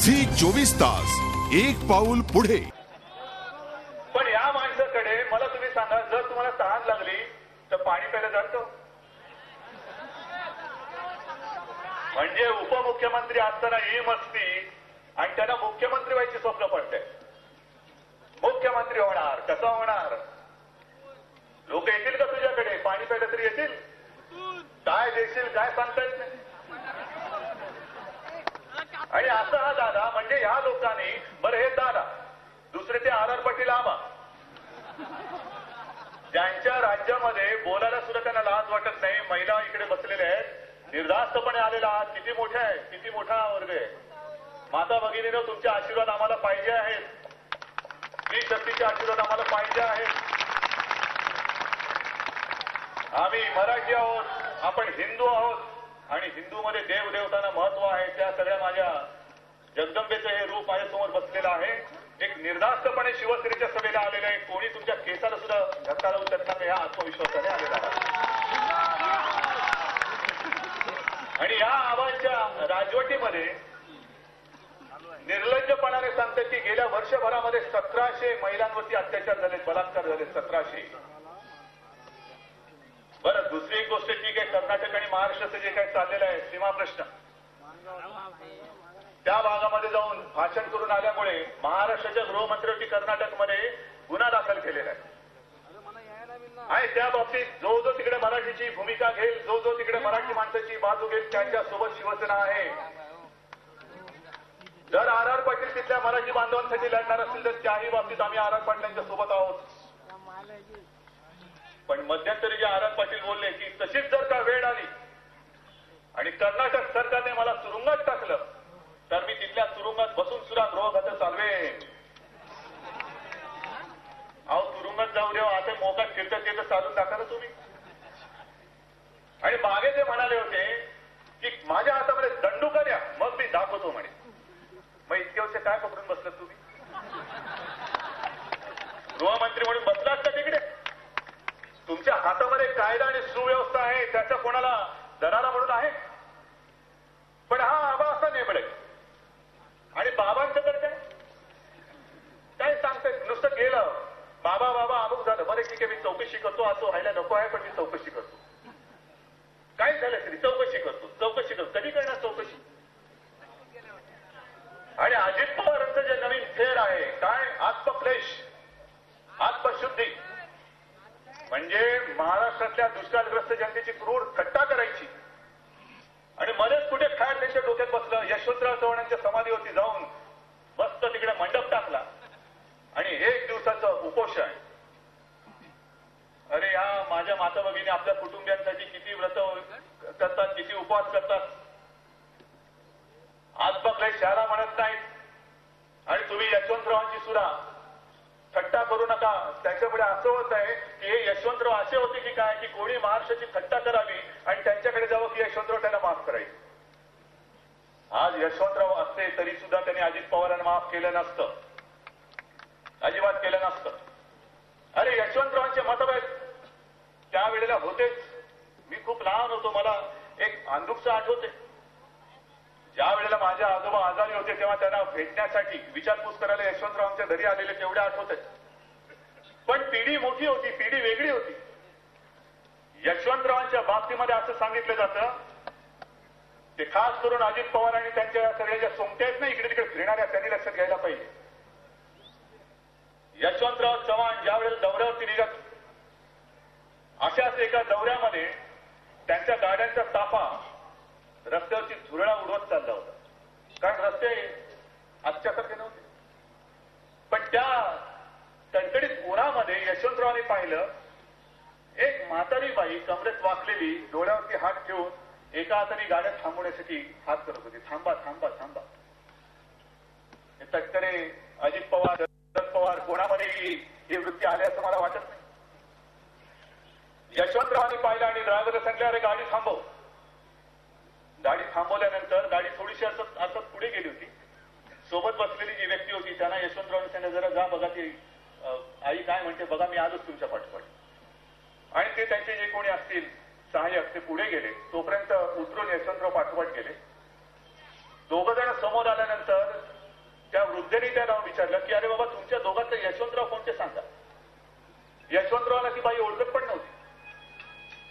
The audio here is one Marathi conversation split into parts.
झी 24 तास एक पाऊल पुढे। पण या माणसाकडे मला तुम्ही सांगा, जर तुम्हाला तहान लागली तर पाणी प्यायला जातो? म्हणजे उपमुख्यमंत्री असताना ही मस्ती आणि त्यांना मुख्यमंत्री व्हायची स्वप्न पडते। मुख्यमंत्री होणार, कसा होणार? लोक येतील का तुझ्याकडे? पाणी प्यायला तरी येतील? काय देशील काय सांगता येत नाही। आणि असा हा दादा, म्हणजे या लोकांनी, बरं हे दादा, दुसरे ते आर पाटील आबा, ज्यांच्या राज्यामध्ये बोलायला सुद्धा त्यांना लाज वाटत नाही, महिला इकडे बसलेल्या आहेत, निर्धास्तपणे आलेला आहात, किती मोठे आहे, किती मोठा वर्ग आहे। माता भगिनीनं तुमचे आशीर्वाद आम्हाला पाहिजे आहेत, स्त्री शक्तीचे आशीर्वाद आम्हाला पाहिजे आहेत। आम्ही मराठी आहोत, आपण हिंदू आहोत आणि हिंदूमध्ये देवदेवतांना महत्व आहे। त्या सगळ्या माझ्या जगदंबेचं हे रूप माझ्यासमोर बसलेलं आहे। एक निर्धास्तपणे शिवसेनेच्या सभेला आलेलं आहे, कोणी तुमच्या केसाला सुद्धा धक्का लावू शकणार नाही, या आत्मविश्वासाने आलेला आहे। आणि या आबांच्या राजवटीमध्ये निर्लज्जपणाने सांगतात की गेल्या वर्षभरामध्ये 1700 महिलांवरती अत्याचार झाले, बलात्कार झाले, 1700। बरं, दुसरी एक गोष्ट ठीक आहे, कर्नाटक आणि महाराष्ट्राचं जे काही चाललेलं आहे सीमा प्रश्न, त्या भागामध्ये जाऊन भाषण करून आल्यामुळे महाराष्ट्राच्या गृहमंत्र्यांनी कर्नाटकमध्ये गुन्हा दाखल केलेला आहे। आणि त्या बाबतीत जो जो तिकडे मराठीची भूमिका घेईल, जो जो तिकडे मराठी माणसाची बाजू घेईल, त्यांच्यासोबत शिवसेना आहे। जर आर पाटील तिथल्या मराठी बांधवांसाठी लढणार असतील तर त्याही बाबतीत आम्ही आर पाटलांच्या सोबत आहोत। पण मध्यंतरी जे आर पाटील बोलले की तशीच जर का वेळ आली आणि कर्नाटक सरकारने मला तुरुंगात टाकलं तर मी तिथल्या तुरुंगात बसून सुद्धा गृहखातं चालवेन। अहो, तुरुंगात जाऊ देवा, आता मोकाट फिरतात ते तर चालून टाका ना तुम्ही। आणि मागे ते म्हणाले होते की माझ्या हातामध्ये दंडुका द्या मग मी दाखवतो म्हणे। मग इतके वर्ष काय पकडून बसलात तुम्ही? गृहमंत्री म्हणून बसलात का तिकडे? तुमच्या हातामध्ये कायदा आणि सुव्यवस्था आहे, त्याचा कोणाला दरारा म्हणून आहे? पण हा आबा असा नेमडे आणि बाबांचं तर काय सांगतायत? नुसतं गेलं बाबा बाबा अमुक झालं, बरं ठीक आहे मी चौकशी करतो, असं व्हायला नको आहे पण मी चौकशी करतो। काय झालं तरी चौकशी करतो, चौकशी करतो, कधी करणार चौकशी? आणि अजित पवारांचं जे नवीन फेर आहे काय, आत्मक्लेश, आत्मशुद्धी, म्हणजे महाराष्ट्रातल्या दुष्काळग्रस्त जनतेची क्रूर थट्टा करायची। आणि मध्येच कुठे खायला त्यांच्या डोक्यात बसलं, यशवंतराव चव्हाणांच्या समाधीवरती जाऊन मस्त तिकडे मंडप टाकला आणि 1 दिवसाचं उपोषण। अरे या माझ्या माता भगिनी आपल्या कुटुंबियांसाठी किती व्रत करतात, किती उपवास करतात। आत्मक्लेश याला म्हणत नाहीत। आणि तुम्ही यशवंतरावांची सुद्धा थट्टा करू नका। त्यांच्यापुढे असं होत आहे की हे यशवंतराव असे होते की काय, की कोणी महाराष्ट्राची थट्टा करावी आणि त्यांच्याकडे जावं की यशवंतराव त्यांना माफ करायचे। आज यशवंतराव असते तरी सुद्धा त्यांनी अजित पवारांना माफ केलं नसतं, अजिबात केलं नसतं। अरे यशवंतरावांचे मतभेद त्यावेळेला होतेच। मी खूप लहान होतो, मला एक अंधुकचं आठवते, ज्या वेळेला माझे आजोबा आजारी होते तेव्हा त्यांना भेटण्यासाठी विचारपूस करायला यशवंतरावांच्या घरी आलेले तेवढे आठवते। पण पिढी मोठी होती, पिढी वेगळी होती। यशवंतरावांच्या बाबतीमध्ये असं सांगितलं जातं, ते खास करून अजित पवार आणि त्यांच्या सगळ्या ज्या सोंगट्या आहेत ना इकडे तिकडे फिरणाऱ्या, त्यांनी लक्षात घ्यायला पाहिजे। यशवंतराव चव्हाण ज्या वेळेला दौऱ्यावरती निघत, अशाच एका दौऱ्यामध्ये त्यांच्या गाड्यांचा ताफा रस्त्यावरची झुरळा उडवत चालला होता, कारण रस्ते आजच्यासारखे नव्हते। पण त्या कडकडीत उन्हामध्ये यशवंतरावांनी पाहिलं एक म्हातारी बाई कमरेत वाकलेली, डोळ्यावरती हात ठेवून एका हाताने गाड्या थांबवण्यासाठी हात करत होती, थांबा थांबा थांबा। हे तटकरे अजित पवार, शरद पवार कोणामध्ये ही वृत्ती आली असं मला वाटत नाही। यशवंतरावांनी पाहिलं आणि ड्रायव्हरला सांगितलं अरे गाडी थांबव। गाडी थांबवल्यानंतर गाडी थोडीशी असं पुढे गेली होती। सोबत बसलेली जी व्यक्ती होती त्यांना यशवंतरावांनी सांगितलं जरा जा बघा ती आई काय म्हणते बघा, मी आलोच तुमच्या पाठोपाठ। आणि ते त्यांचे जे कोणी असतील सहाय्यक ते पुढे गेले, तोपर्यंत उतरून यशवंतराव पाठोपाठ गेले। दोघं जण समोर आल्यानंतर अंजनी त्याला विचारलं की अरे बाबा तुमच्या दोघांचं यशवंतराव कोणते सांगा. यशवंतरावला ती बाई ओळखत पण नव्हती.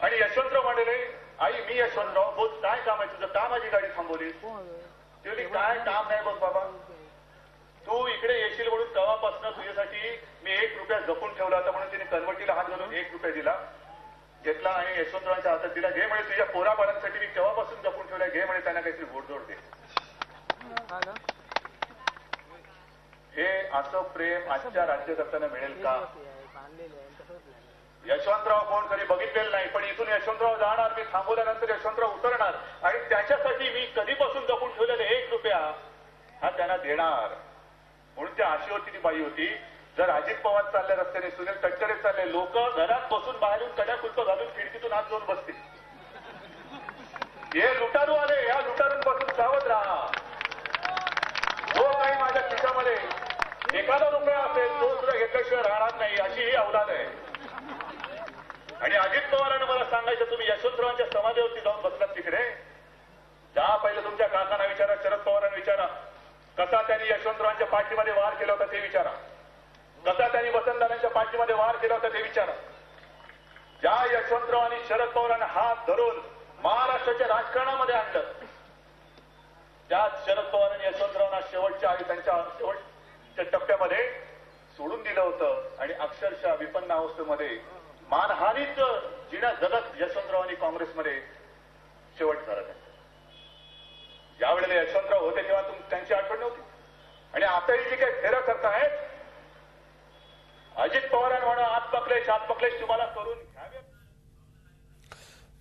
आणि यशवंतराव म्हणाले आई मी यशवंतराव बोल काय काम आहे तुझं, का माझी गाडी थांबवली. ती बोलली काय काम नाही बघ बाबा, तू इकडे येशील म्हणून तेव्हापासून तुझ्यासाठी मी 1 रुपया जपून ठेवला होता म्हणून तिने कन्वर्टीला हात घालून 1 रुपया दिला, घेतला आणि यशवंतरावांच्या हातात दिला. घे म्हणे तुझ्या पोराबाळांसाठी मी तेव्हापासून जपून ठेवलाय, घे म्हणे त्यांना काहीतरी गोडधोड दे. हे असं प्रेम आजच्या राज्यकर्त्यांना मिळेल का. यशवंतराव कोण कधी बघितलेलं नाही, पण इथून यशवंतराव जाणार, मी थांबवल्यानंतर यशवंतराव उतरणार आणि त्याच्यासाठी मी कधीपासून जपून ठेवलेले 1 रुपया हा त्यांना देणार. म्हणून त्या आशेवरती ती बाई होती. जर अजित पवार चालले रस्त्याने, सुनील तटकरे चालले, लोक घरात बसून बाहेरून कड्या कुलप घालून खिडकीतून हात जोडून बसतील. हे लुटारू आले, या लुटारूंपासून सावध राहा. जो काही माझ्या खिशामध्ये एखादा रुपया असेल तो सुद्धा घेतल्याशिवाय राहणार नाही, अशी ही अवलाद आहे. आणि अजित पवारांना मला सांगायचं, तुम्ही यशवंतरावांच्या समाधीवरती जाऊन बसलात तिकडे, जा पहिलं तुमच्या काकांना विचारा, शरद पवारांना विचारा, कसा त्यांनी यशवंतरावांच्या पाठीमध्ये वार केला होता ते विचारा, कसा त्यांनी वसंतदादांच्या पाठीमध्ये वार केला होता ते विचारा. ज्या यशवंतराव आणि शरद पवारांना हात धरून महाराष्ट्राच्या राजकारणामध्ये आणलं, त्याच शरद पवारांनी यशवंतरावांना शेवटच्या आणि त्यांच्या शेवटच्या टप्प्यामध्ये सोडून दिलं होतं आणि अक्षरशः विपन्न अवस्थेमध्ये मानहानीच जिना जगत यशवंतरावांनी काँग्रेसमध्ये शेवट झाला. ज्या वेळेला यशवंतराव होते तेव्हा त्यांची आठवण नव्हती. आणि आताही जी काही फेरं करतायत, अजित पवारांना म्हणा आत पकलेश तुम्हाला करून घ्यावे.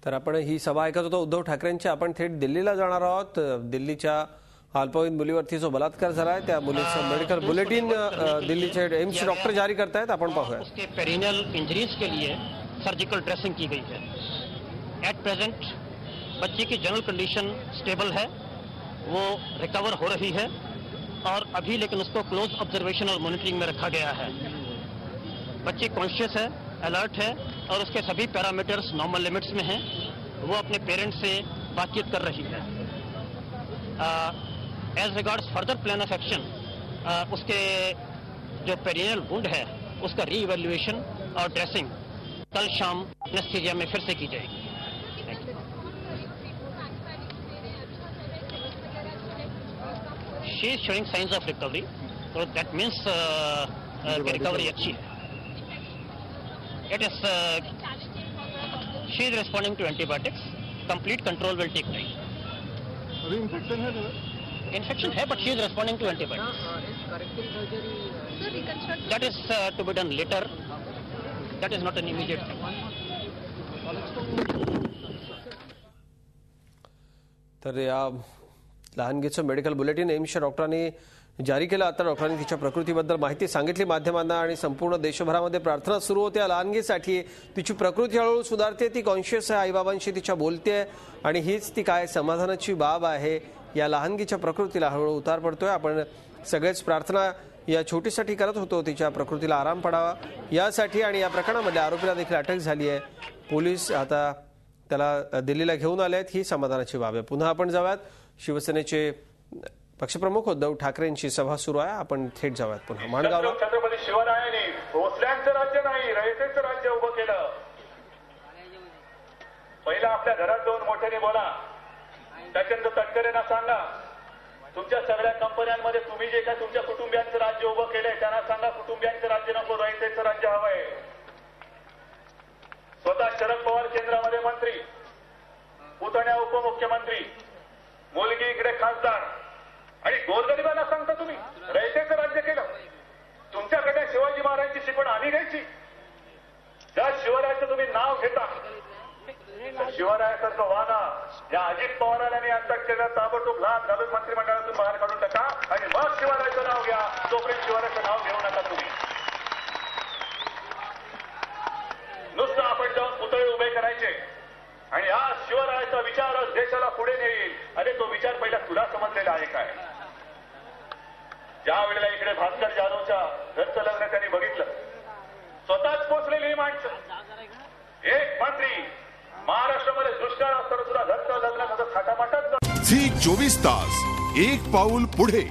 तर आपण ही सभा ऐकत होतो उद्धव ठाकरेंची. आपण थेट दिल्लीला जाणार आहोत. दिल्लीच्या अल्पवयीन मुलीवरती जो बलात्कार झाला आहे त्या मुलीचं मेडिकल बुलेटिन दिल्लीचे एम्स डॉक्टर जारी करतायत. आपण पाहूया. उसके पेरिनियल इंजरीज के लिए सर्जिकल ड्रेसिंग की गई है. एट प्रेजेंट बच्ची की जनरल कंडीशन स्टेबल है, वो रिकवर हो रही है और अभी लेकिन उसको क्लोज ऑब्जर्वेशन और मॉनिटरिंग में रखा गया है. बच्ची कॉन्शियस है, अलर्ट है और उसके सभी पैरामीटर्स नॉर्मल लिमिट्स में हैं. वो अपने पेरेंट्स से बातचीत कर रही है. As regards further plan of action, उसके जो पेरिनियल वुंड है उसका रीइवैल्यूएशन और ड्रेसिंग कल शाम एनेस्थीसिया में फिर से की जाएगी. She is showing science of recovery, तो दैट मीन्स रिकवरी अच्छी है. It is she is responding to antibiotics. Complete control will take time. अभी इन्फेक्शन है? Infection है, but she is responding to antibiotics. That is to be done later. That is not an immediate thing. तर या लहानगीचं मेडिकल बुलेटिन एम्सच्या डॉक्टरांनी जारी केलं. आता डॉक्टरांनी तिच्या प्रकृतीबद्दल माहिती सांगितली माध्यमांना आणि संपूर्ण देशभरामध्ये प्रार्थना सुरू होत्या लहानगीसाठी. तिची प्रकृती हळूहळू सुधारते, ती कॉन्शियस आहे, आईबाबांशी तिच्या बोलते आणि हीच ती काय समाधानाची बाब आहे. या लहानगीच्या प्रकृतीला हळूहळू उतार पडतोय. आपण सगळेच प्रार्थना या छोटीसाठी करत होतो, तिच्या प्रकृतीला आराम पडावा यासाठी. आणि या प्रकरणामध्ये आरोपीला देखील अटक झाली आहे. पोलीस आता त्याला दिल्लीला घेऊन आले आहेत. ही समाधानाची बाब आहे. पुन्हा आपण जाऊयात. शिवसेनेचे पक्षप्रमुख उद्धव ठाकरेंची सभा सुरू आहे. आपण थेट जाऊयात पुन्हा माणगावला. छत्रपती शिवरायांनी भोसल्यांचं राज्य नाही, रयतेचं राज्य उभं केलं. पहिला आपल्या घरात जाऊन मोठ्याने बोला, त्याच्यानंतर तटकरेंना सांगा, तुमच्या सगळ्या कंपन्यांमध्ये तुम्ही जे काय तुमच्या कुटुंबियांचं राज्य उभं केलंय त्यांना सांगा कुटुंबियांचं राज्य नको, रयतेचं राज्य हवंय. स्वतः शरद पवार केंद्रामध्ये मंत्री, पुतण्या उपमुख्यमंत्री, मुलगी इकडे खासदार आणि गोरगरिबांना सांगता तुम्ही रयतेचं राज्य केलं. तुमच्याकडे शिवाजी महाराजांची शिकवण आम्ही घ्यायची. ज्या शिवरायाचं तुम्ही नाव घेता शिवरायासारखं वाना या अजित पवारांनी अटक केलं, ताबडतोब लाच घालून मंत्रिमंडळातून बाहेर काढून टाका आणि मग शिवरायाचं नाव घ्या. तोपर्यंत शिवरायाचं नाव घेऊ नका तुम्ही. नुसतं आपण जाऊन पुतळे उभे करायचे आणि आज शिवरायाचा विचारच देशाला पुढे नेईल. अरे तो विचार पहिला तुला समजलेला आहे काय? ज्या वेळेला इकडे भास्कर जाधवच्या घरचं लग्न त्यांनी बघितलं, स्वतःच पोचलेली ही माणसं. एक मंत्री महाराष्ट्रामध्ये दुष्काळ असताना सुद्धा घरचं लग्न कसं थाटामाटात. झी 24 तास एक पाऊल पुढे.